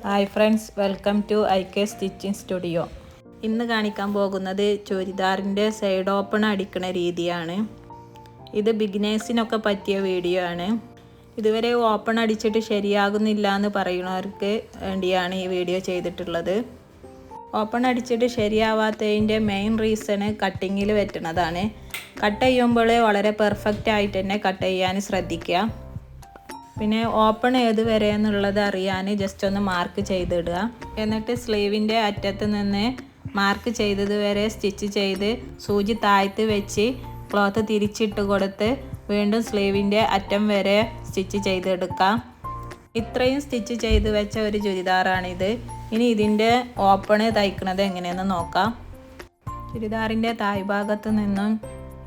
Hi friends, welcome to IK stitching studio. ഇന്ന് കാണിക്കാൻ പോകുന്നത് ചുരിദാറിൻ്റെ സൈഡ് ഓപ്പൺ അടിക്കണ രീതിയാണ്. ഇത് ബിഗിനേഴ്സിനൊക്കെ പറ്റിയ വീഡിയോ ആണ്. ഇതുവരെ ഓപ്പൺ അടിച്ചിട്ട് ശരിയാകുന്നില്ല എന്ന് പറയുന്നവർക്ക് വേണ്ടിയാണ് ഈ വീഡിയോ ചെയ്തിട്ടുള്ളത്. ഓപ്പൺ അടിച്ചിട്ട് ശരിയാവാത്തതിൻ്റെ മെയിൻ റീസണ് കട്ടിങ്ങിൽ പറ്റുന്നതാണ്. കട്ട് ചെയ്യുമ്പോൾ വളരെ പെർഫെക്റ്റ് ആയിട്ട് തന്നെ കട്ട് ചെയ്യാൻ ശ്രദ്ധിക്കുക. പിന്നെ ഓപ്പൺ ഏത് വരെ എന്നുള്ളത് അറിയാൻ ജസ്റ്റ് ഒന്ന് മാർക്ക് ചെയ്തിടുക. എന്നിട്ട് സ്ലീവിൻ്റെ അറ്റത്ത് നിന്ന് മാർക്ക് ചെയ്തത് വരെ സ്റ്റിച്ച് ചെയ്ത് സൂചി താഴ്ത്തി വെച്ച് ക്ലോത്ത് തിരിച്ചിട്ട് കൊടുത്ത് വീണ്ടും സ്ലീവിൻ്റെ അറ്റം വരെ സ്റ്റിച്ച് ചെയ്തെടുക്കാം. ഇത്രയും സ്റ്റിച്ച് ചെയ്ത് വെച്ച ഒരു ചുരിദാറാണിത്. ഇനി ഇതിൻ്റെ ഓപ്പൺ തയ്ക്കുന്നത് എങ്ങനെയെന്ന് നോക്കാം. ചുരിദാറിൻ്റെ താഴ്ഭാഗത്ത് നിന്നും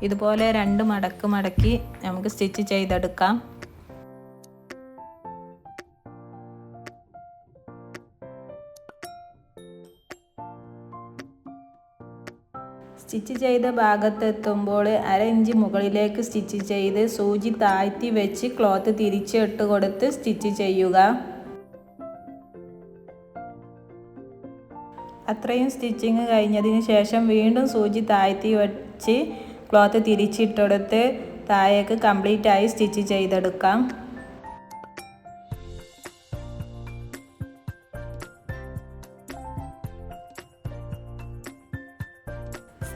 ഇതുപോലെ 2 മടക്ക് മടക്കി നമുക്ക് സ്റ്റിച്ച് ചെയ്തെടുക്കാം. സ്റ്റിച്ച് ചെയ്ത ഭാഗത്തെത്തുമ്പോൾ 1/2 ഇഞ്ച് മുകളിലേക്ക് സ്റ്റിച്ച് ചെയ്ത് സൂചി താഴ്ത്തി വെച്ച് ക്ലോത്ത് തിരിച്ചിട്ട് കൊടുത്ത് സ്റ്റിച്ച് ചെയ്യുക. അത്രയും സ്റ്റിച്ചിങ് കഴിഞ്ഞതിന് ശേഷം വീണ്ടും സൂചി താഴ്ത്തി വെച്ച് ക്ലോത്ത് തിരിച്ചിട്ടെടുത്ത് താഴേക്ക് കംപ്ലീറ്റായി സ്റ്റിച്ച് ചെയ്തെടുക്കാം.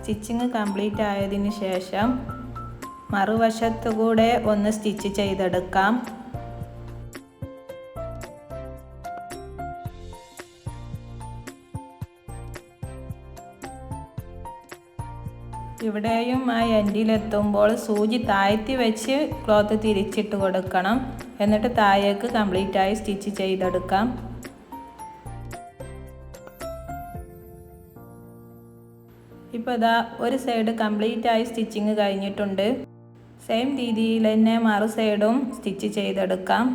സ്റ്റിച്ചിങ് കംപ്ലീറ്റ് ആയതിന് ശേഷം മറുവശത്തു കൂടെ ഒന്ന് സ്റ്റിച്ച് ചെയ്തെടുക്കാം. ഇവിടെയും ആ എൻഡിലെത്തുമ്പോൾ സൂചി താഴ്ത്തി വെച്ച് ക്ലോത്ത് തിരിച്ചിട്ട് കൊടുക്കണം. എന്നിട്ട് താഴേക്ക് കംപ്ലീറ്റായി സ്റ്റിച്ച് ചെയ്തെടുക്കാം. ഇപ്പോൾ ഇതാ ഒരു സൈഡ് കംപ്ലീറ്റായി സ്റ്റിച്ചിങ് കഴിഞ്ഞിട്ടുണ്ട്. സെയിം രീതിയിൽ തന്നെ മറു സൈഡും സ്റ്റിച്ച് ചെയ്തെടുക്കാം.